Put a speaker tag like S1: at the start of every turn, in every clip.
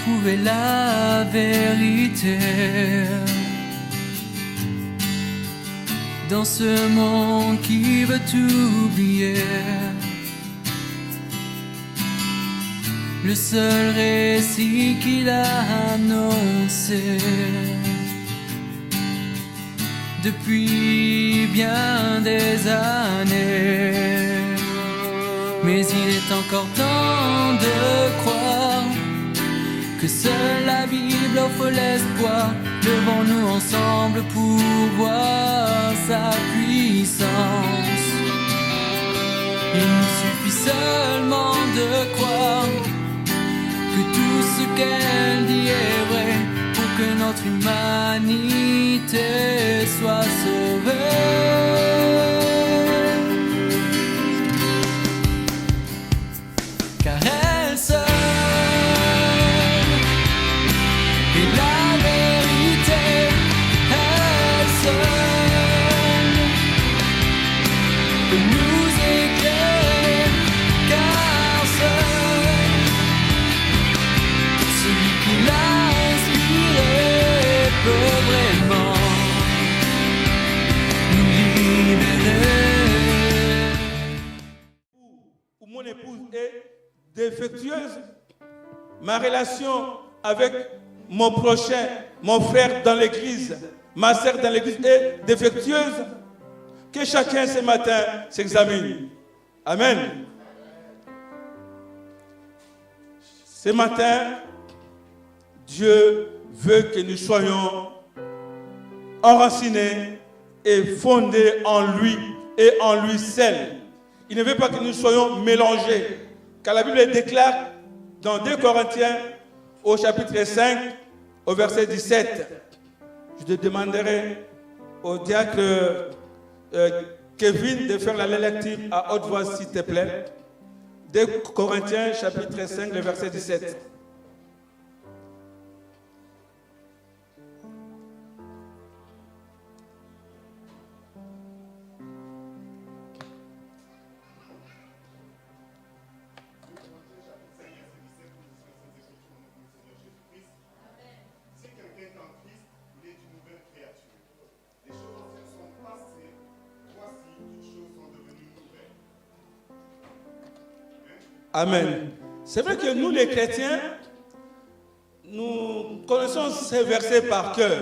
S1: trouver la vérité dans ce monde qui veut tout oublier. Le seul récit qu'il a annoncé depuis bien des années. Mais il est encore temps de croire que seule la Bible offre l'espoir. Levons-nous ensemble pour voir sa puissance. Il nous suffit seulement de croire que tout ce qu'elle dit est vrai pour que notre humanité soit sauvée. Car elle seule est la vérité, elle seule peut nous éclairer, car seul celui qui l'a inspiré peut vraiment nous libérer.
S2: Où mon épouse est défectueuse, ma relation avec mon prochain, mon frère dans l'église, ma sœur dans l'église est défectueuse, que chacun ce matin s'examine. Amen. Ce matin, Dieu veut que nous soyons enracinés et fondés en lui et en lui seul. Il ne veut pas que nous soyons mélangés. Car la Bible déclare dans 2 Corinthiens au chapitre 5, au verset 17. Je te demanderai au diacre Kevin de faire la lecture à haute voix, s'il te plaît. 2 Corinthiens chapitre 5, le verset 17. Amen. C'est vrai que nous les chrétiens, nous connaissons ces versets par cœur.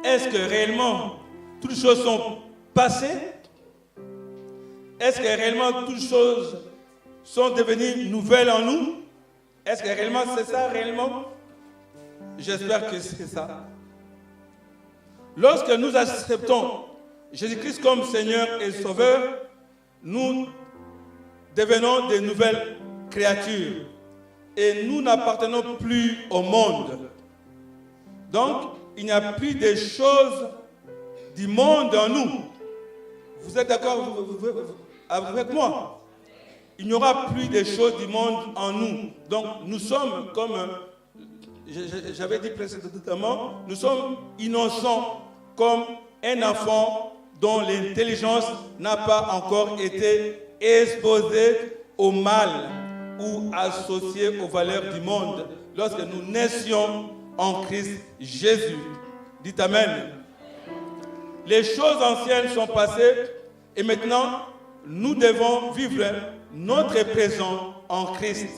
S2: Est-ce que réellement toutes les choses sont passées? Est-ce que réellement toutes les choses sont devenues nouvelles en nous? Est-ce que réellement c'est ça réellement? J'espère que c'est ça. Lorsque nous acceptons Jésus-Christ comme Seigneur et Sauveur, nous devenons de nouvelles créatures et nous n'appartenons plus au monde. Donc, il n'y a plus de choses du monde en nous. Vous êtes d'accord avec moi? Il n'y aura plus de choses du monde en nous. Donc, nous sommes comme, j'avais dit précédemment, nous sommes innocents comme un enfant dont l'intelligence n'a pas encore été exposés au mal ou associés aux valeurs du monde lorsque nous naissions en Christ Jésus. Dites Amen. Les choses anciennes sont passées et maintenant nous devons vivre notre présent en Christ.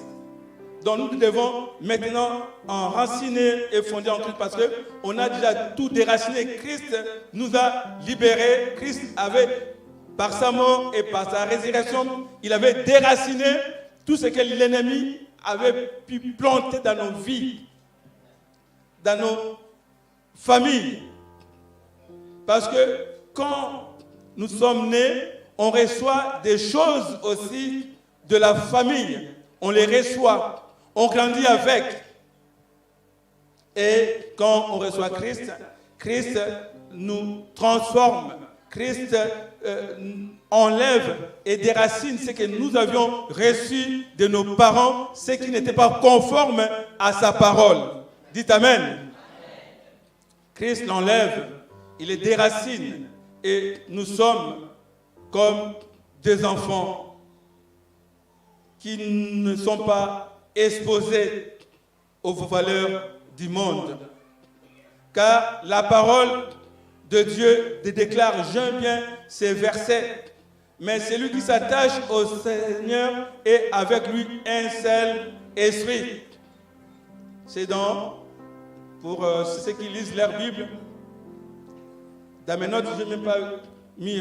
S2: Donc nous devons maintenant enraciner et fonder en Christ parce qu'on a déjà tout déraciné. Christ nous a libérés. Christ avait, par sa mort et par sa résurrection, il avait déraciné tout ce que l'ennemi avait pu planter dans nos vies, dans nos familles. Parce que quand nous sommes nés, on reçoit des choses aussi de la famille. On les reçoit, on grandit avec. Et quand on reçoit Christ, Christ nous transforme. Christ enlève et déracine ce que nous avions reçu de nos parents, ce qui n'était pas conforme à sa parole. Dites Amen. Christ l'enlève, il les déracine et nous sommes comme des enfants qui ne sont pas exposés aux valeurs du monde. Car la parole de Dieu déclare, j'aime bien ces versets, mais celui qui s'attache au Seigneur est avec lui un seul esprit. C'est dans, pour ceux qui lisent leur Bible, dans mes notes, je n'ai même pas mis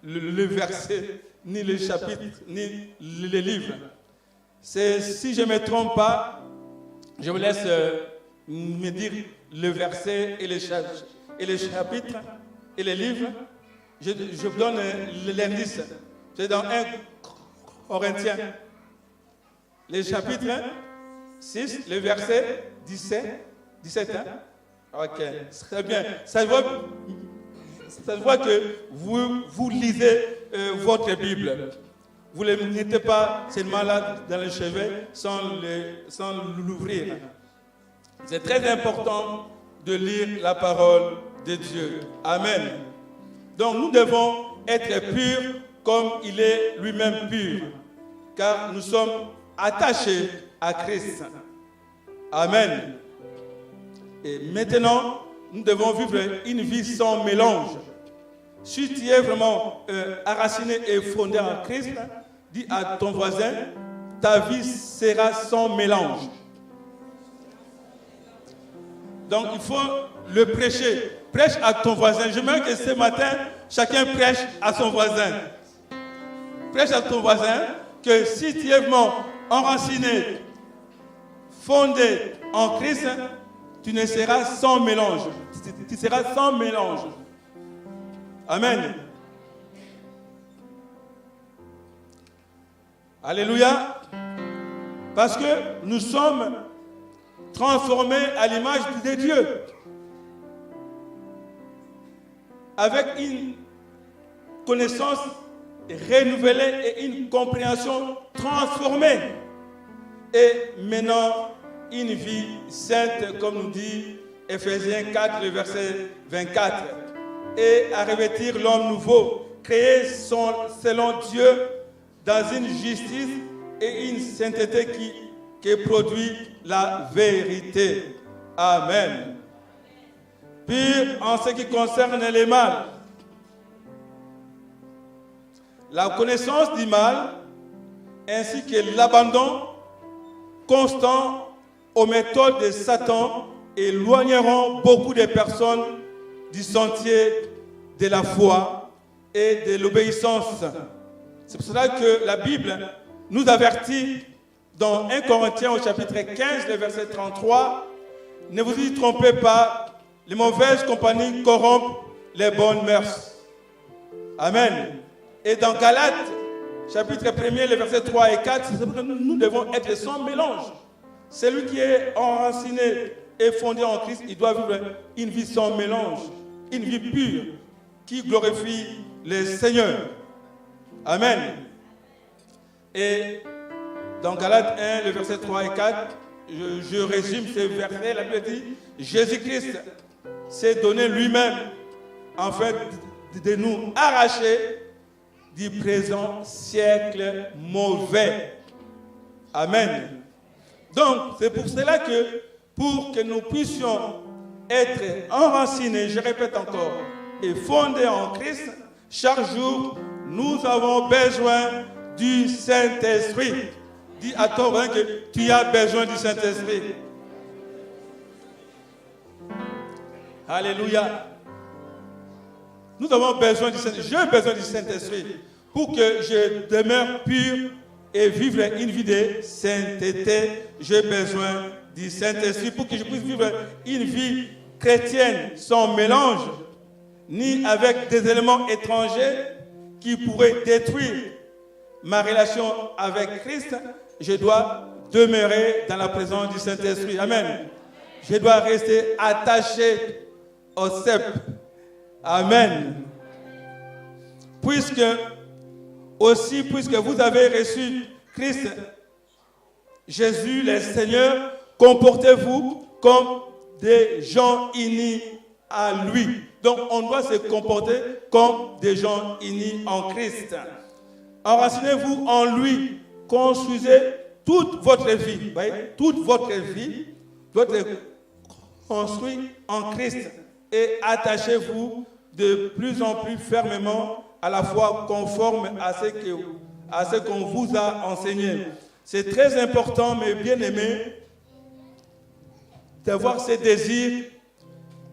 S2: le verset, ni le chapitre, ni les livres. C'est, si je ne me trompe pas, je vous laisse me dire le verset et les chapitres et les livres. Je vous donne l'indice. C'est dans 1 Corinthiens. Les chapitres 6, le verset 17. Hein? Ok, très bien. Ça se voit que vous lisez votre Bible. Vous ne mettez pas seulement là dans le chevet sans l'ouvrir. C'est très important de lire la parole de Dieu. Amen. Donc nous devons être purs comme il est lui-même pur, car nous sommes attachés à Christ. Amen. Et maintenant, nous devons vivre une vie sans mélange. Si tu es vraiment enraciné et fondé en Christ, dis à ton voisin, ta vie sera sans mélange. Donc il faut le prêcher. Prêche à ton voisin. J'aimerais que ce matin, chacun prêche à son voisin. Prêche à ton voisin que si tu es vraiment enraciné, fondé en Christ, tu ne seras sans mélange. Tu seras sans mélange. Amen. Alléluia. Parce que nous sommes transformés à l'image de Dieu. Avec une connaissance renouvelée et une compréhension transformée. Et maintenant, une vie sainte, comme nous dit Ephésiens 4, le verset 24. Et à revêtir l'homme nouveau, créé selon Dieu dans une justice et une sainteté qui produit la vérité. Amen. Pire en ce qui concerne les mâles. La connaissance du mal ainsi que l'abandon constant aux méthodes de Satan éloigneront beaucoup de personnes du sentier de la foi et de l'obéissance. C'est pour cela que la Bible nous avertit dans 1 Corinthiens au chapitre 15, le verset 33, ne vous y trompez pas, les mauvaises compagnies corrompent les bonnes mœurs. Amen. Et dans Galates, chapitre 1er, le verset 3 et 4, nous devons être sans mélange. Celui qui est enraciné et fondé en Christ, il doit vivre une vie sans mélange, une vie pure, qui glorifie le Seigneur. Amen. Et dans Galates 1, le verset 3 et 4, je résume ces versets, la Bible dit, Jésus-Christ s'est donné lui-même, en fait, de nous arracher du présent siècle mauvais. Amen. Donc, c'est pour cela que, pour que nous puissions être enracinés, je répète encore, et fondés en Christ, chaque jour, nous avons besoin du Saint-Esprit. Dis à ton voisin que tu as besoin du Saint-Esprit. Alléluia. Nous avons besoin du Saint-Esprit. J'ai besoin du Saint-Esprit pour que je demeure pur et vivre une vie de sainteté. J'ai besoin du Saint-Esprit pour que je puisse vivre une vie chrétienne sans mélange, ni avec des éléments étrangers qui pourraient détruire ma relation avec Christ. Je dois demeurer dans la présence du Saint-Esprit. Amen. Je dois rester attaché au cep. Amen. Puisque vous avez reçu Christ, Jésus, le Seigneur, comportez-vous comme des gens unis à lui. Donc, on doit se comporter comme des gens unis en Christ. Enracinez-vous en lui, construisez toute votre vie, toute votre vie doit être construite en Christ et attachez-vous de plus en plus fermement à la foi conforme à ce qu'on vous a enseigné. C'est très important, mes bien-aimés, d'avoir ce désir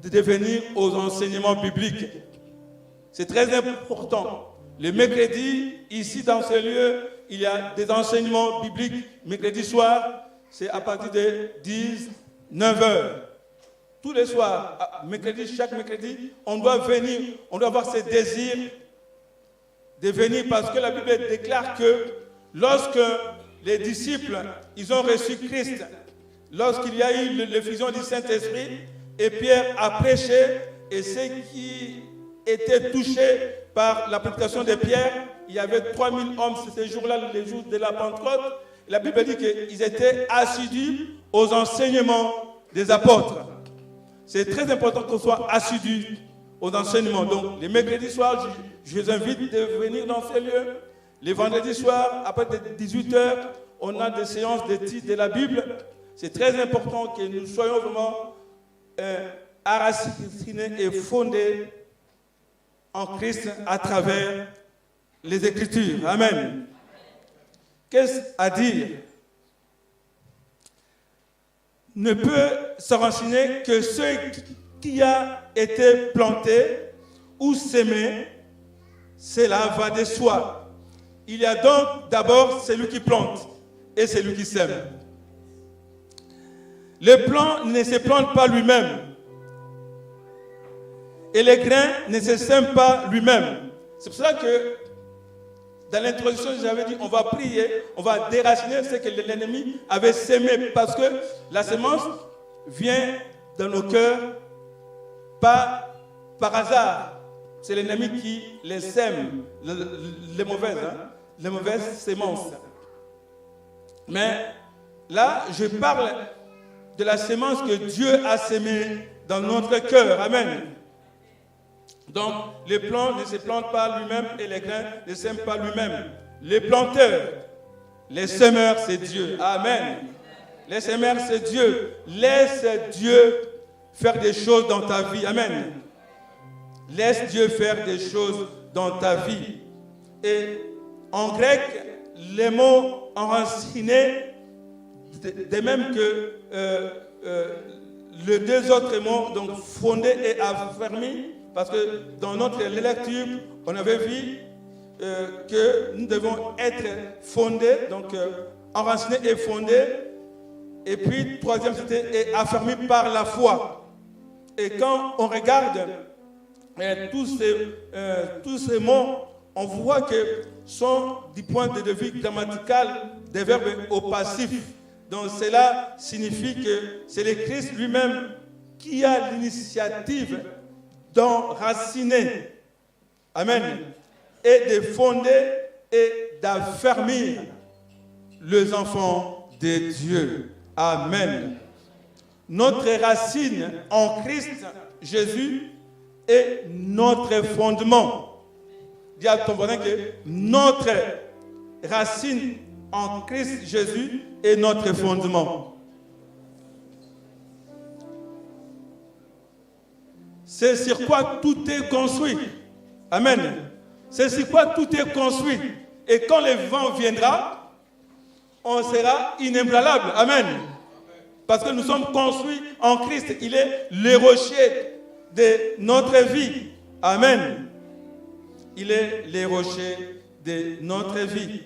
S2: de devenir aux enseignements bibliques. C'est très important. Le mercredi, ici dans ce lieu, il y a des enseignements bibliques. Mercredi soir, c'est à partir de 19h. Tous les soirs, chaque mercredi, on doit venir, on doit avoir ce désir de venir parce que la Bible déclare que lorsque les disciples, ils ont reçu Christ, lorsqu'il y a eu l'effusion du Saint-Esprit, et Pierre a prêché, et ceux qui étaient touchés par la prédication de Pierre, il y avait 3000 hommes ce jour-là, les jours de la Pentecôte. La Bible dit qu'ils étaient assidus aux enseignements des apôtres. C'est très important qu'on soit assidus aux enseignements. Donc, les mercredis soirs, je vous invite de venir dans ces lieux. Les vendredis soirs, après 18h, on a des séances d'études de la Bible. C'est très important que nous soyons vraiment enracinés et fondés en Christ à travers les Écritures. Amen. Qu'est-ce à dire? Ne peut s'enraciner que ce qui a été planté ou semé, cela va de soi. Il y a donc d'abord celui qui plante et celui qui sème. Le plant ne se plante pas lui-même et le grain ne se sème pas lui-même. C'est pour ça que dans l'introduction, j'avais dit, on va prier, on va déraciner ce que l'ennemi avait semé, parce que la semence vient dans nos cœurs pas par hasard. C'est l'ennemi qui les sème, les mauvaises semences. Mais là, je parle de la semence que Dieu a sémée dans notre cœur. Amen. Donc, le plant ne se plante pas lui-même et les grains ne sèment pas lui-même. Les planteurs, les semeurs, c'est Dieu. Amen. Les semeurs, c'est Dieu. Laisse Dieu faire des choses dans ta vie. Amen. Laisse Dieu faire des choses dans ta vie. Et en grec, les mots enracinés, de même que les deux autres mots, donc fondé et affermi, parce que dans notre lecture, on avait vu que nous devons être fondés, donc enracinés et fondés. Et puis, troisième, c'était affermis par la foi. Et quand on regarde tous ces mots, on voit que sont du point de vue grammatical des verbes au passif. Donc cela signifie que c'est le Christ lui-même qui a l'initiative d'enraciner, amen, et de fonder et d'affermir les enfants de Dieu. Amen. Notre racine en Christ Jésus est notre fondement. Dis à ton voisin que notre racine en Christ Jésus est notre fondement. C'est sur quoi tout est construit. Amen. C'est sur quoi tout est construit. Et quand le vent viendra, on sera inébranlable. Amen. Parce que nous sommes construits en Christ. Il est le rocher de notre vie. Amen. Il est le rocher de notre vie.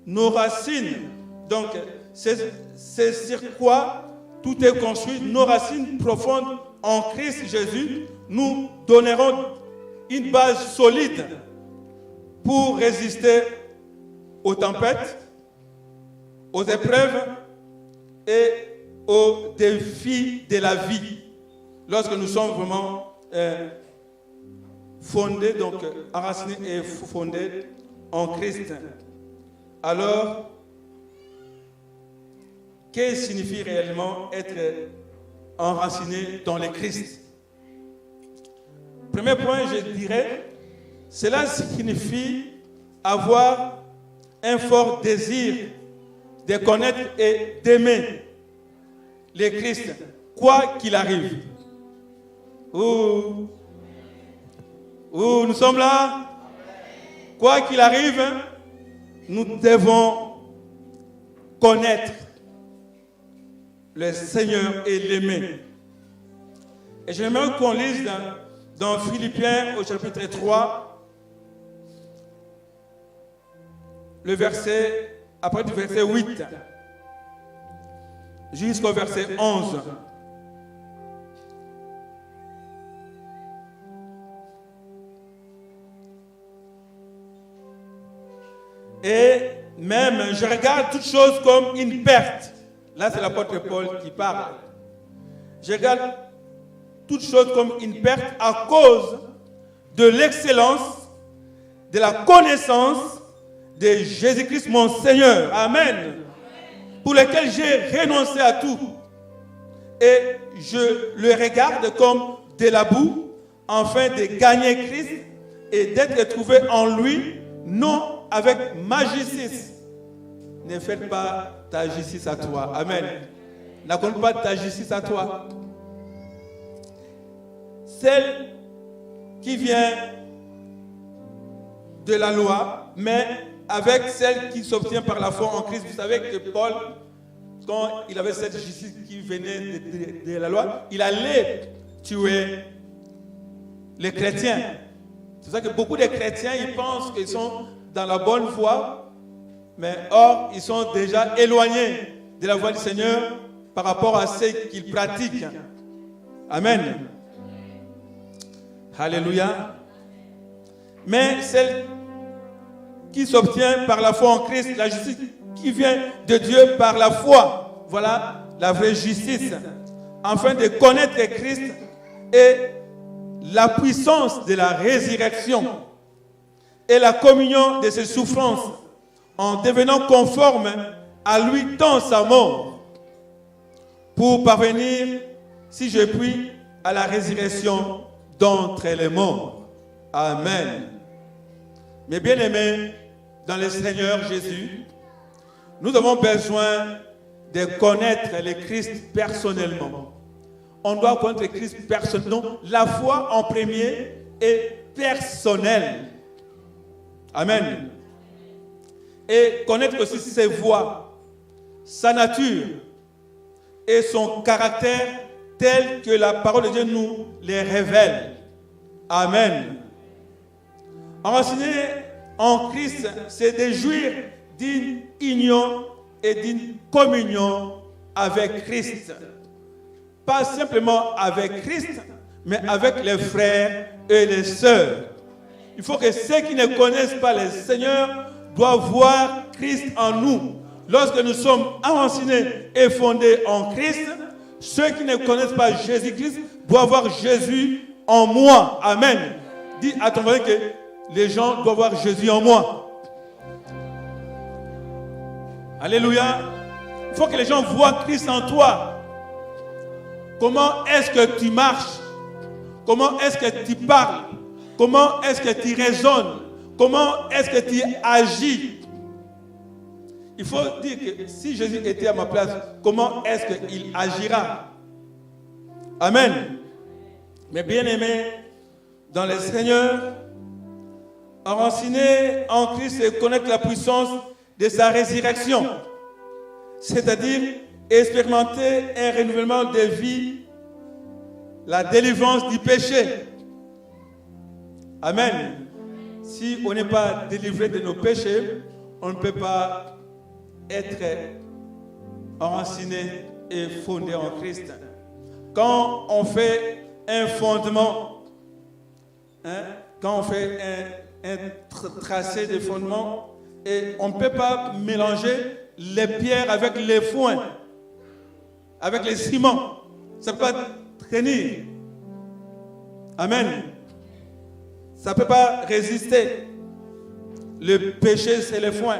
S2: Nos racines, donc, c'est sur quoi tout est construit. Nos racines profondes en Christ Jésus nous donneront une base solide pour résister aux tempêtes, aux épreuves et aux défis de la vie. Lorsque nous sommes vraiment fondés, donc enracinés et fondés en Christ. Alors, que signifie réellement être enraciné dans le Christ? Premier point, je dirais, cela signifie avoir un fort désir de connaître et d'aimer le Christ, quoi qu'il arrive. Nous sommes là. Quoi qu'il arrive, nous devons connaître le Seigneur et l'aimer. Et j'aimerais qu'on lise dans Philippiens au chapitre 3, le verset, après du verset 8 jusqu'au verset 11. Et même, je regarde toutes choses comme une perte. Là, c'est l'apôtre Paul qui parle. Je regarde toutes choses comme une perte à cause de l'excellence, de la connaissance de Jésus-Christ, mon Seigneur. Amen. Pour lequel j'ai renoncé à tout. Et je le regarde comme de la boue, afin de gagner Christ et d'être trouvé en lui, non avec ma justice. Ne faites pas ta justice à toi. Amen. N'accorde pas ta justice à toi. Celle qui vient de la loi, mais avec celle qui s'obtient par la foi en Christ. Vous savez que Paul, quand il avait cette justice qui venait de la loi, il allait tuer les chrétiens. C'est pour ça que beaucoup de chrétiens, ils pensent qu'ils sont dans la bonne voie, mais or, ils sont déjà éloignés de la voie du Seigneur par rapport à ce qu'ils pratiquent. Amen. Alléluia. Mais celle qui s'obtient par la foi en Christ, la justice qui vient de Dieu par la foi, voilà la vraie justice, afin de connaître Christ et la puissance de la résurrection et la communion de ses souffrances, en devenant conforme à lui dans sa mort, pour parvenir, si je puis, à la résurrection d'entre les morts. Amen. Mes bien-aimés, dans le Seigneur Jésus, nous avons besoin de connaître le Christ personnellement. On doit connaître le Christ personnellement. La foi en premier est personnelle. Amen. Et connaître aussi ses voies, sa nature et son caractère tel que la parole de Dieu nous les révèle. Amen. Enraciné en Christ, c'est de jouir d'une union et d'une communion avec Christ. Pas simplement avec Christ, mais avec les frères et les sœurs. Il faut que ceux qui ne connaissent pas le Seigneur doivent voir Christ en nous. Lorsque nous sommes enracinés et fondés en Christ, ceux qui ne connaissent pas Jésus-Christ doivent voir Jésus en moi. Amen. Dis à ton voisin que les gens doivent voir Jésus en moi. Alléluia. Il faut que les gens voient Christ en toi. Comment est-ce que tu marches? Comment est-ce que tu parles? Comment est-ce que tu raisonnes? Comment est-ce que tu agis? Il faut dire que si Jésus était à ma place, comment est-ce qu'il agira? Amen. Mes bien-aimés, dans le Seigneur, enraciné en Christ et connaître la puissance de sa résurrection, c'est-à-dire expérimenter un renouvellement de vie, la délivrance du péché. Amen. Si on n'est pas délivré de nos péchés, on ne peut pas être enraciné et fondé en Christ. Quand on fait un fondement, quand on fait un tracé de fondement, et on ne peut pas mélanger les pierres avec les foins, avec les ciments. Ça ne peut pas tenir. Amen. Ça ne peut pas résister. Le péché, c'est le foin.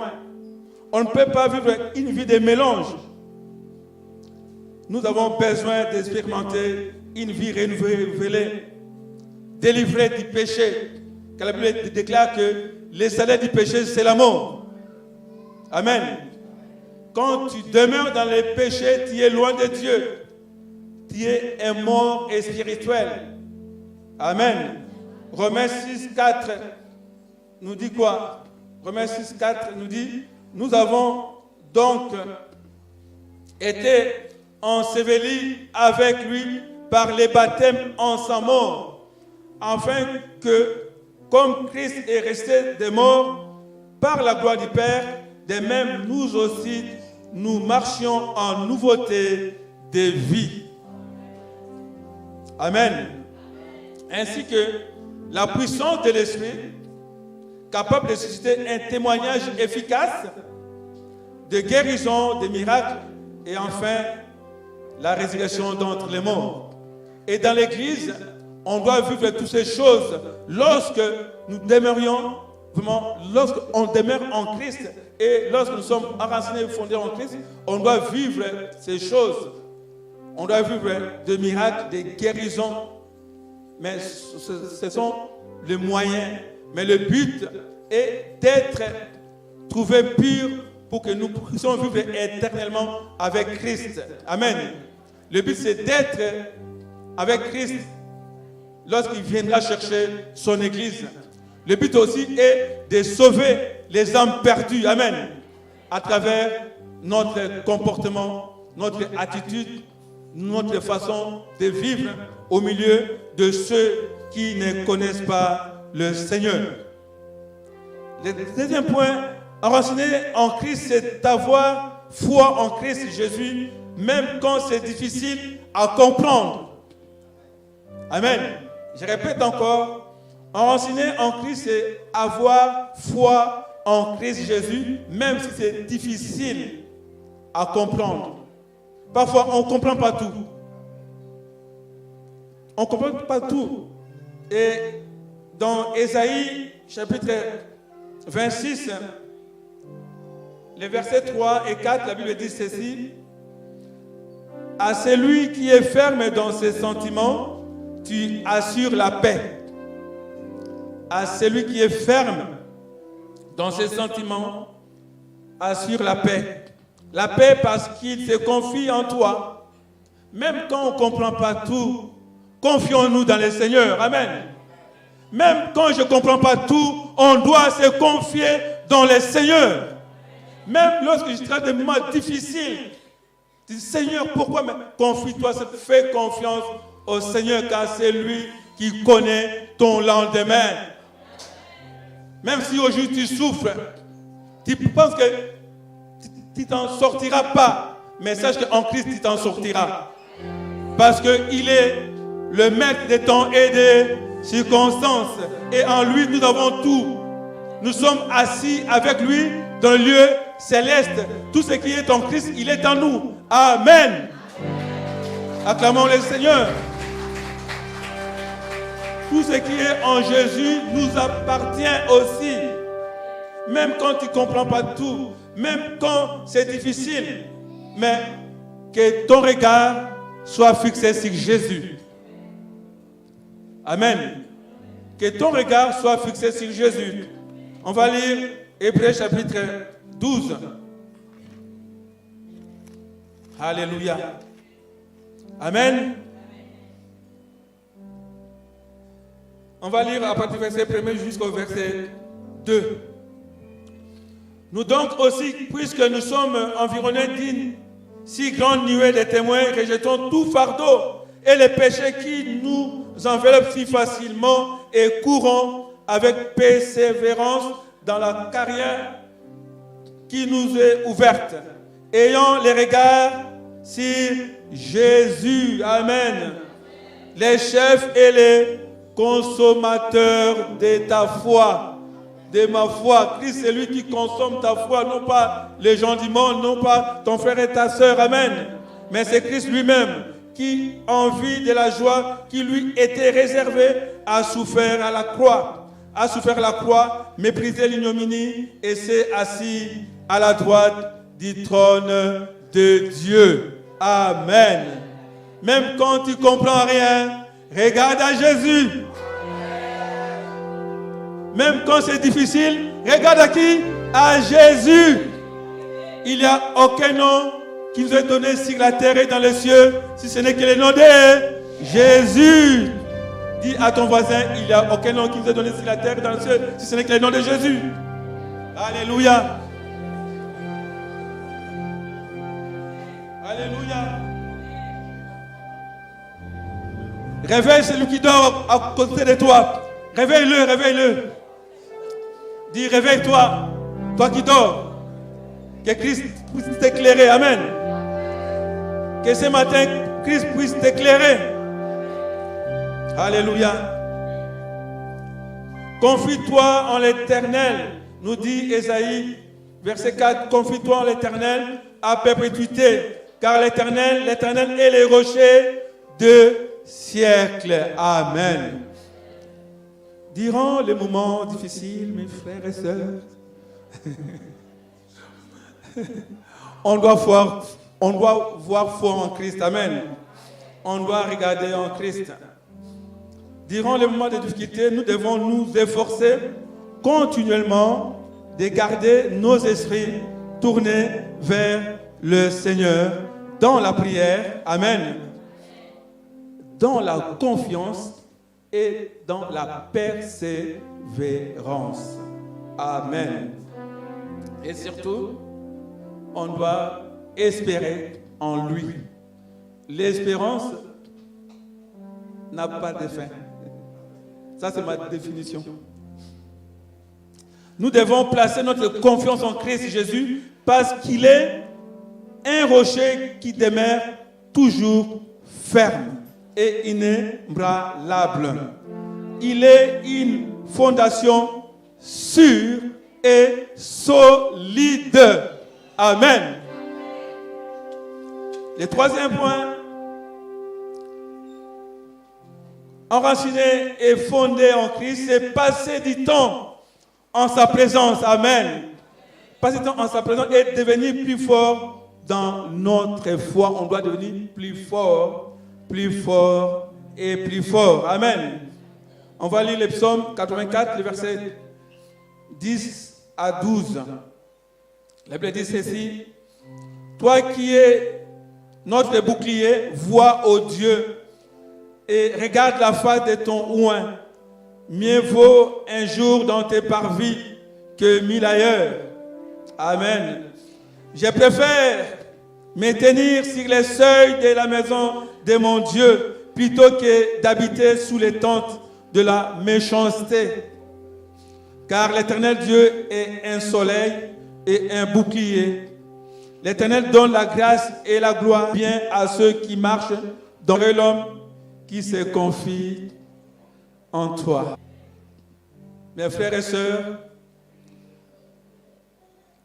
S2: On ne peut pas vivre une vie de mélange. Nous avons besoin d'expérimenter une vie renouvelée, délivrée du péché. Car la Bible déclare que le salaire du péché, c'est la mort. Amen. quand tu demeures dans les péchés, tu es loin de Dieu. Tu es un mort spirituel. Amen. Romains 6, 4 nous dit quoi? Romains 6, 4 nous dit, nous avons donc été ensevelis avec lui par les baptêmes en sa mort, afin que, comme Christ est resté des morts par la gloire du Père, de même nous aussi, nous marchions en nouveauté de vie. Amen. Ainsi que la puissance de l'Esprit, capable de susciter un témoignage efficace de guérison, de miracles, et enfin la résurrection d'entre les morts. Et dans l'Église, on doit vivre toutes ces choses lorsque nous demeurions, vraiment, lorsqu'on demeure en Christ et lorsque nous sommes enracinés et fondés en Christ, on doit vivre ces choses. On doit vivre des miracles, des guérisons, mais ce sont les moyens. Mais le but est d'être trouvé pur pour que nous puissions vivre éternellement avec Christ. Amen. Le but c'est d'être avec Christ lorsqu'il viendra chercher son Église. Le but aussi est de sauver les âmes perdues. Amen. À travers notre comportement, notre attitude, notre façon de vivre au milieu de ceux qui ne connaissent pas le Seigneur. Le deuxième point, enraciné en Christ, c'est d'avoir foi en Christ Jésus, même quand c'est difficile à comprendre. Amen. Je répète encore, enraciné en Christ, c'est avoir foi en Christ Jésus, même si c'est difficile à comprendre. Parfois, on ne comprend pas tout. On ne comprend pas tout. Et dans Ésaïe, chapitre 26, les versets 3 et 4, la Bible dit ceci. À celui qui est ferme dans ses sentiments, tu assures la paix. À celui qui est ferme dans ses sentiments, assure la paix. La paix parce qu'il se confie en toi. Même quand on ne comprend pas tout, confions-nous dans le Seigneur. Amen. Même quand je ne comprends pas tout, on doit se confier dans le Seigneur. Même lorsque je traite des moments difficiles, je dis Seigneur, pourquoi confie-toi, fais confiance au Seigneur car c'est lui qui connaît ton lendemain. Même si aujourd'hui tu souffres, tu penses que tu t'en sortiras pas, mais sache qu'en Christ tu t'en sortiras. Parce qu'il est le maître des temps et des circonstances. Et en lui nous avons tout. Nous sommes assis avec lui dans le lieu céleste. Tout ce qui est en Christ, il est en nous. Amen. Acclamons le Seigneur. Tout ce qui est en Jésus nous appartient aussi. Même quand tu ne comprends pas tout, même quand c'est difficile, mais que ton regard soit fixé sur Jésus. Amen. Que ton regard soit fixé sur Jésus. On va lire Hébreux chapitre 12. Alléluia. Amen. On va lire à partir du verset 1 jusqu'au verset 2. Nous donc aussi, puisque nous sommes environnés d'une si grande nuée de témoins, rejetons tout fardeau et les péchés qui nous enveloppent si facilement et courons avec persévérance dans la carrière qui nous est ouverte, ayant les regards sur Jésus. Amen. Les chefs et les consommateurs de ta foi, de ma foi. Christ, c'est lui qui consomme ta foi, non pas les gens du monde, non pas ton frère et ta sœur. Amen. Mais c'est Christ lui-même qui, en vue de la joie qui lui était réservée, a souffert à la croix. A souffert la croix, méprisé l'ignominie et s'est assis à la droite du trône de Dieu. Amen. Même quand tu ne comprends rien, regarde à Jésus. Même quand c'est difficile, regarde à qui? À Jésus. Il n'y a aucun nom qui nous est donné sur la terre et dans les cieux, si ce n'est que le nom de Jésus. Dis à ton voisin, il n'y a aucun nom qui nous est donné sur la terre et dans les cieux, si ce n'est que le nom de Jésus. Alléluia. Alléluia. Réveille celui qui dort à côté de toi. Réveille-le, réveille-le. Dis, réveille-toi, toi qui dors. Que Christ puisse t'éclairer. Amen. Que ce matin, Christ puisse t'éclairer. Alléluia. Confie-toi en l'Éternel, nous dit Ésaïe, verset 4. Confie-toi en l'Éternel à perpétuité, car l'Éternel est le rocher de siècles. Amen. Durant les moments difficiles, mes frères et sœurs, on doit voir fort en Christ. Amen. On doit regarder en Christ. Durant les moments de difficulté, nous devons nous efforcer continuellement de garder nos esprits tournés vers le Seigneur dans la prière. Amen. Dans la confiance et dans la persévérance. Amen. Et surtout, on doit espérer en lui. L'espérance n'a pas de fin. Ça, c'est ma définition. Nous devons placer notre confiance en Christ Jésus parce qu'il est un rocher qui demeure toujours ferme et inébranlable. Il est une fondation sûre et solide. Amen. Le troisième point, enraciné et fondé en Christ, c'est passer du temps en sa présence. Amen. Passer du temps en sa présence et devenir plus fort dans notre foi. On doit devenir plus fort et plus fort. Amen. On va lire le psaume 84, le verset 10 à 12. La Bible dit ceci: toi qui es notre bouclier, vois, ô Dieu, et regarde la face de ton oint. Mieux vaut un jour dans tes parvis que 1000 ailleurs. Amen. Je préfère me tenir sur les seuils de la maison de mon Dieu plutôt que d'habiter sous les tentes de la méchanceté. Car l'Éternel Dieu est un soleil et un bouclier. L'Éternel donne la grâce et la gloire bien à ceux qui marchent dans l'homme qui se confie en toi. Mes frères et sœurs,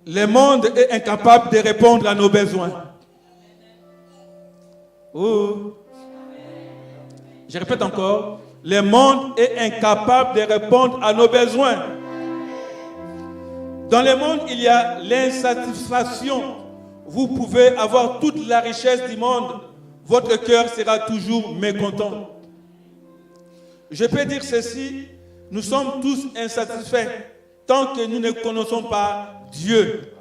S2: le monde est incapable de répondre à nos besoins. Oh. Je répète encore, le monde est incapable de répondre à nos besoins. Dans le monde, il y a l'insatisfaction. Vous pouvez avoir toute la richesse du monde, votre cœur sera toujours mécontent. Je peux dire ceci, nous sommes tous insatisfaits tant que nous ne connaissons pas Dieu.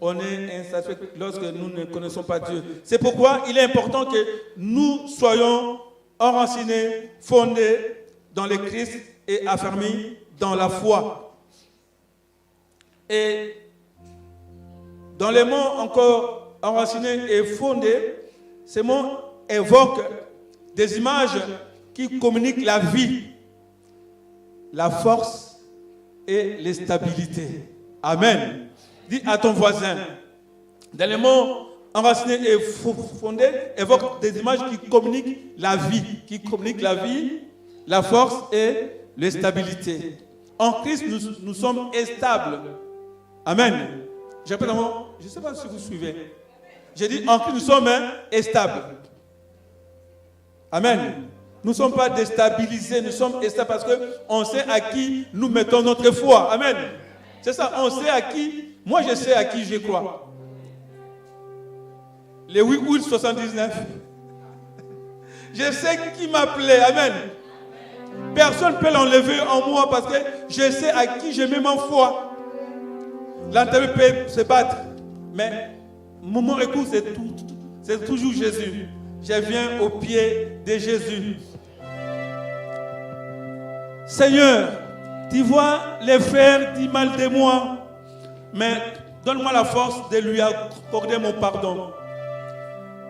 S2: On est insatisfaits lorsque nous ne connaissons pas Dieu. C'est pourquoi il est important que nous soyons enracinés, fondés dans le Christ et affermis dans la foi. Et dans les mots encore enracinés et fondés, ces mots évoquent des images qui communiquent la vie, la force et la stabilité. Amen. Dis à ton voisin, dans les mots enracinés et fondés, évoquent des images qui communiquent la vie, la force et la stabilité. En Christ, nous sommes stables. Amen. Je ne sais pas si vous suivez. J'ai dit, en Christ, nous sommes stables. Amen. Nous ne sommes pas déstabilisés, nous sommes stables parce qu'on sait à qui nous mettons notre foi. Amen. C'est ça, on sait à qui, moi je sais à qui je crois. Le 8 août 79, je sais qui m'appelait. Amen. Personne ne peut l'enlever en moi parce que je sais à qui je mets ma foi. L'ennemi peut se battre, Mais mon recours, c'est toujours Jésus. Je viens au pied de Jésus. Seigneur, tu vois, les frères disent mal de moi, mais donne-moi la force de lui accorder mon pardon.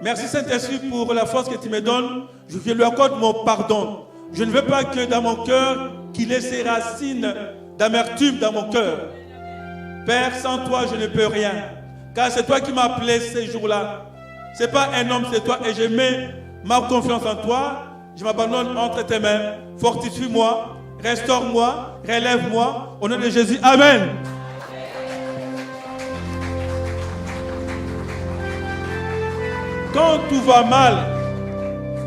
S2: Merci Saint-Esprit pour la force que tu me donnes. Je lui accorde mon pardon. Je ne veux pas que dans mon cœur, qu'il ait ces racines d'amertume dans mon cœur. Père, sans toi, je ne peux rien. Car c'est toi qui m'as appelé ces jours-là. Ce n'est pas un homme, c'est toi. Et je mets ma confiance en toi. Je m'abandonne entre tes mains. Fortifie-moi, restaure-moi, relève-moi. Au nom de Jésus, Amen. Quand tout va mal,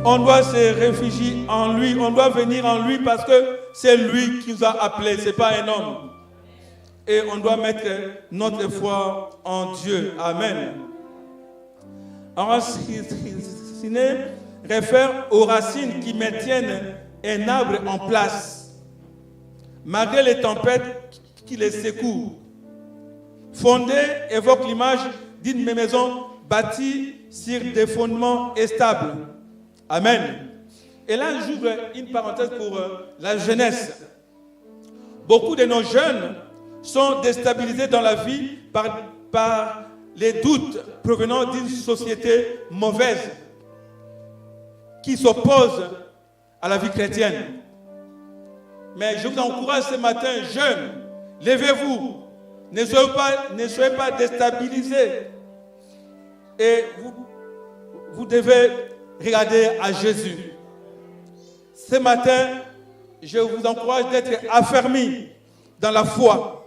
S2: on doit se réfugier en lui. On doit venir en lui parce que c'est lui qui nous a appelés. Ce n'est pas un homme. Et on doit mettre notre foi en Dieu. Amen. Enraciner réfère aux racines qui maintiennent un arbre en place, malgré les tempêtes qui les secouent. Fonder évoque l'image d'une maison bâtie sur des fondements stables. Amen. Et là, j'ouvre une parenthèse pour la jeunesse. Beaucoup de nos jeunes sont déstabilisés dans la vie par les doutes provenant d'une société mauvaise qui s'oppose à la vie chrétienne. Mais je vous encourage ce matin, jeunes, levez-vous, ne soyez pas déstabilisés. Et vous devez regarder à Jésus. Ce matin, je vous encourage d'être affermis dans la foi.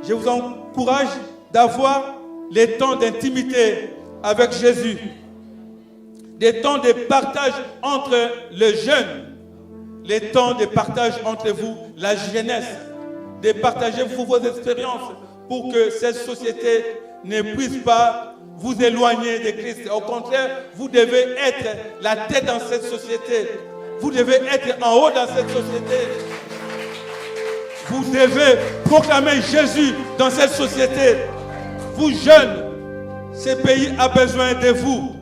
S2: Je vous encourage d'avoir les temps d'intimité avec Jésus. Des temps de partage entre les jeunes. Les temps de partage entre vous, la jeunesse. De partager vos expériences pour que cette société ne puisse pas vous éloigner de Christ. Au contraire, vous devez être la tête dans cette société. Vous devez être en haut dans cette société. Vous devez proclamer Jésus dans cette société. Vous jeunes, ce pays a besoin de vous.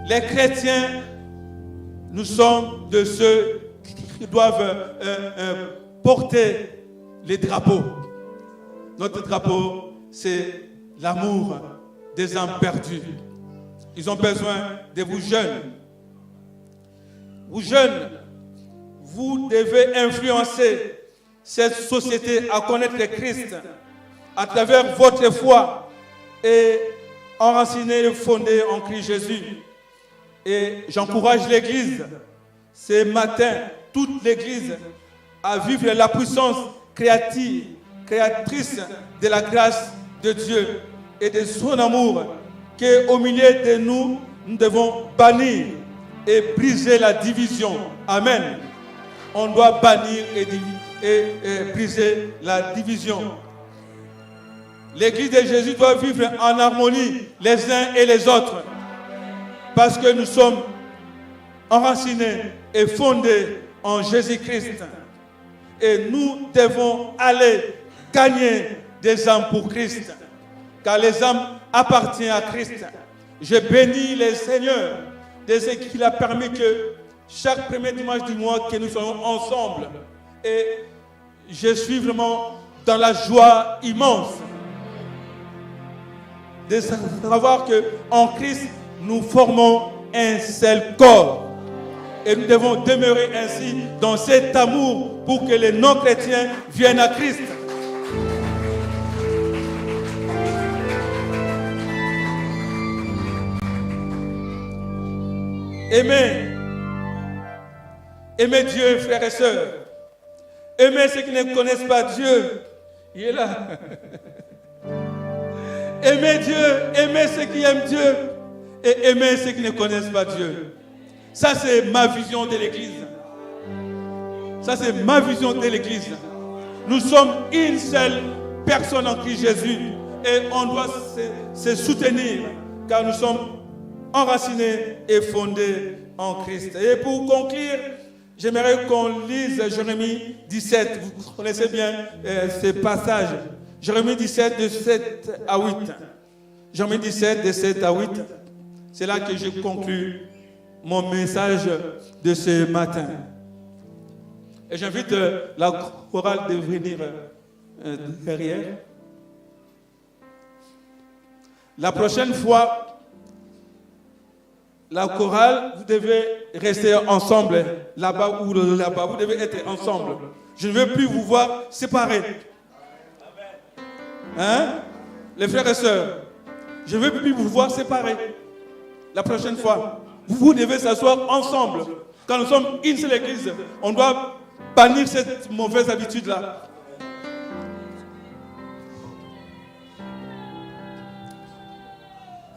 S2: Les chrétiens, nous sommes de ceux qui doivent porter les drapeaux. Notre drapeau, c'est l'amour des âmes perdues. Ils ont besoin de vous jeunes. Vous jeunes, vous devez influencer cette société à connaître Christ à travers votre foi et enraciner et fonder en Christ Jésus. Et j'encourage l'Église, ce matin, toute l'Église, à vivre la puissance créatrice de la grâce de Dieu et de son amour, qu'au milieu de nous, nous devons bannir et briser la division. Amen. On doit bannir et briser la division. L'Église de Jésus doit vivre en harmonie les uns et les autres, parce que nous sommes enracinés et fondés en Jésus-Christ. Et nous devons aller gagner des âmes pour Christ, car les âmes appartiennent à Christ. Je bénis le Seigneur de ce qu'il a permis que chaque premier dimanche du mois que nous soyons ensemble. Et je suis vraiment dans la joie immense de savoir qu'en Christ, nous formons un seul corps. Et nous devons demeurer ainsi dans cet amour pour que les non-chrétiens viennent à Christ. Aimez Dieu, frères et sœurs. Aimez ceux qui ne connaissent pas Dieu. Il est là. Aimez Dieu, aimez ceux qui aiment Dieu et aimez ceux qui ne connaissent pas Dieu. Ça, c'est ma vision de l'Église. Ça, c'est ma vision de l'Église. Nous sommes une seule personne en Christ Jésus et on doit se soutenir car nous sommes enracinés et fondés en Christ. Et pour conclure, j'aimerais qu'on lise Jérémie 17. Vous connaissez bien ce passage. Jérémie 17, de 7 à 8. Jérémie 17, de 7 à 8. C'est là que je conclus mon message de ce matin. Et j'invite la chorale de venir derrière. La prochaine fois, la chorale, vous devez rester ensemble, là-bas ou là-bas, vous devez être ensemble. Je ne veux plus vous voir séparés. Hein? Les frères et sœurs, je ne veux plus vous voir séparés. La prochaine fois, vous devez s'asseoir ensemble. Quand nous sommes une seule église, on doit bannir cette mauvaise habitude-là.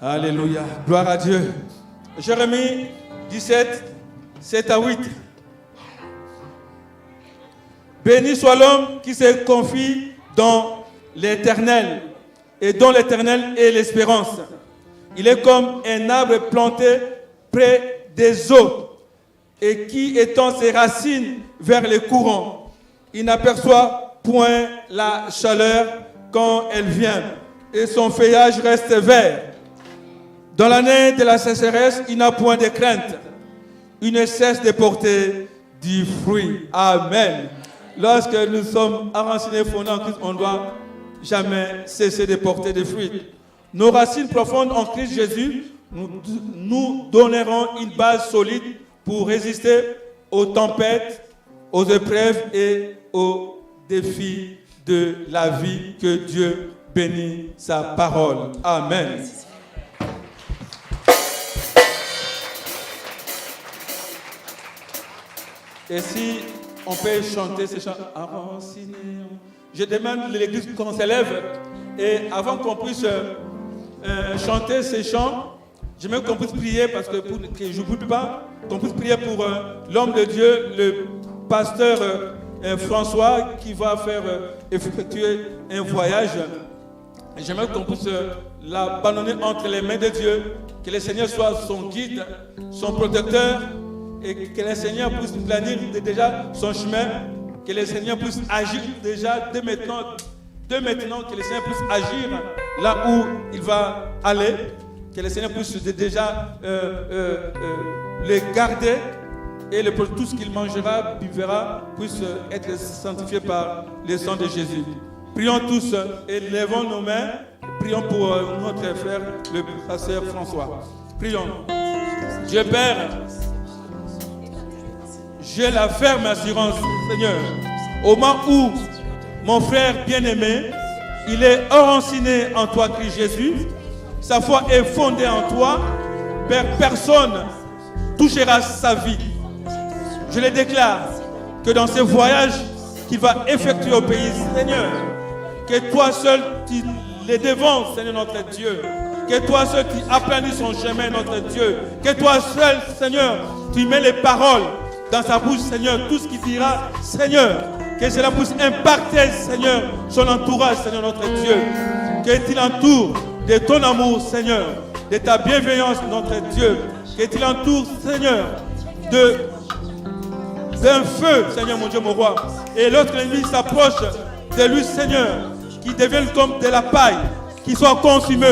S2: Alléluia, gloire à Dieu. Jérémie 17, 7 à 8. Béni soit l'homme qui se confie dans l'Éternel et dont l'Éternel est l'espérance. Il est comme un arbre planté près des eaux et qui étend ses racines vers les courants. Il n'aperçoit point la chaleur quand elle vient et son feuillage reste vert. Dans l'année de la sécheresse, il n'a point de crainte. Il ne cesse de porter du fruit. Amen. Lorsque nous sommes enracinés fondés en Christ, on ne doit jamais cesser de porter des fruits. Nos racines profondes en Christ Jésus nous donneront une base solide pour résister aux tempêtes, aux épreuves et aux défis de la vie. Que Dieu bénisse sa parole. Amen. Et si on peut chanter ces chants, je demande à l'église qu'on s'élève et avant qu'on puisse chanter ces chants, j'aimerais qu'on puisse prier parce que je ne doute pas, qu'on puisse prier pour l'homme de Dieu, le pasteur François qui va faire effectuer un voyage. J'aimerais qu'on puisse l'abandonner entre les mains de Dieu, que le Seigneur soit son guide, son protecteur, et que le Seigneur puisse planir déjà son chemin, que le Seigneur puisse agir déjà dès maintenant, que le Seigneur puisse agir là où il va aller, que le Seigneur puisse déjà les garder et tout ce qu'il mangera, buvera, puisse être sanctifié par le sang de Jésus. Prions tous et levons nos mains, prions pour notre frère, le pasteur François. Prions. Dieu Père, j'ai la ferme assurance, Seigneur, au moment où mon frère bien-aimé, il est enraciné en toi, Christ Jésus, sa foi est fondée en toi, personne touchera sa vie. Je le déclare que dans ce voyage qu'il va effectuer au pays, Seigneur, que toi seul tu les devances, Seigneur notre Dieu, que toi seul tu aplanis son chemin, notre Dieu, que toi seul, Seigneur, tu mets les paroles dans sa bouche, Seigneur, tout ce qu'il dira, Seigneur, que cela puisse impacter, Seigneur, son entourage, Seigneur, notre Dieu. Que tu l'entoures de ton amour, Seigneur, de ta bienveillance, notre Dieu. Que tu l'entoures, Seigneur, d'un feu, Seigneur, mon Dieu, mon roi. Et l'autre ennemi s'approche de lui, Seigneur, qui devienne comme de la paille, qui soit consumé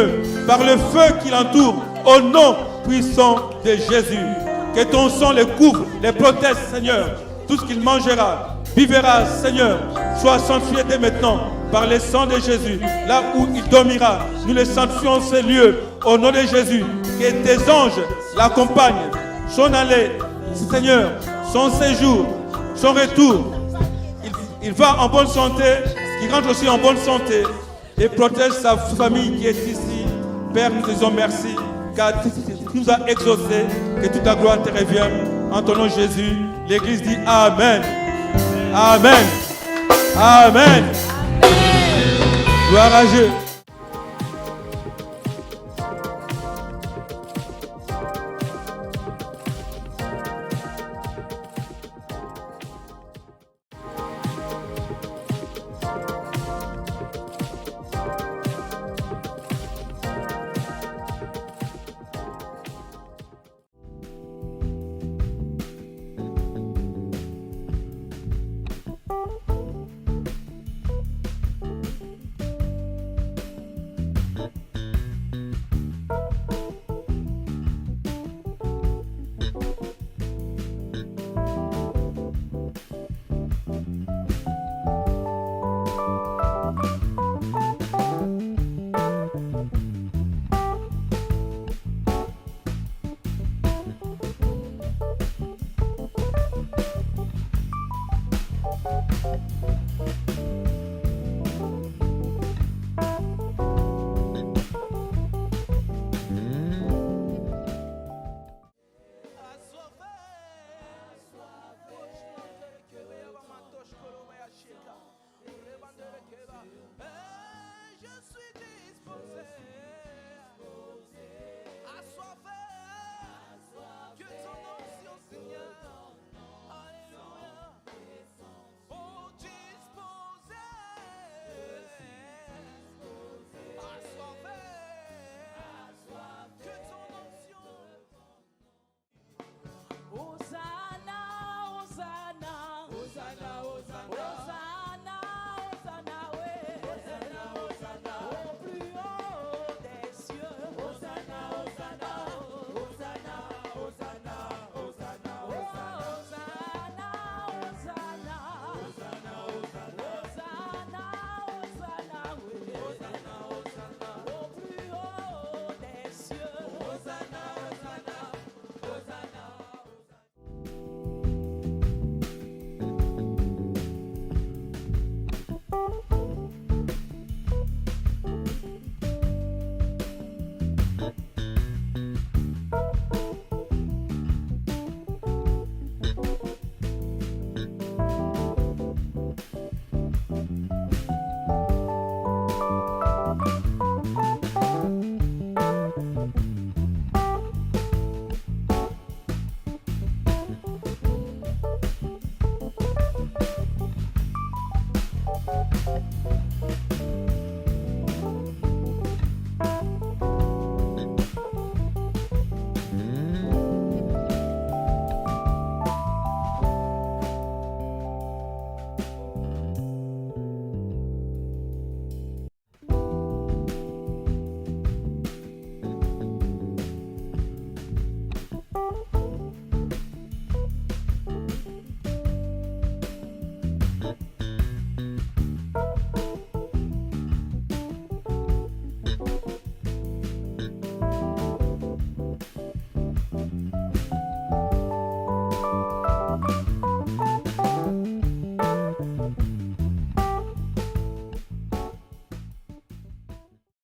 S2: par le feu qui l'entoure, au nom puissant de Jésus. Que ton sang les couvre, les protège, Seigneur. Tout ce qu'il mangera, vivra, Seigneur, soit sanctifié dès maintenant par le sang de Jésus. Là où il dormira, nous le sanctifions ces lieux au nom de Jésus. Que tes anges l'accompagnent, son allée, Seigneur, son séjour, son retour. Il va en bonne santé, il rentre aussi en bonne santé et protège sa famille qui est ici. Père, nous te disons merci. Car tu nous as exaucés, que toute ta gloire te revienne. En ton nom Jésus, l'Église dit Amen. Amen. Amen. Gloire à Dieu.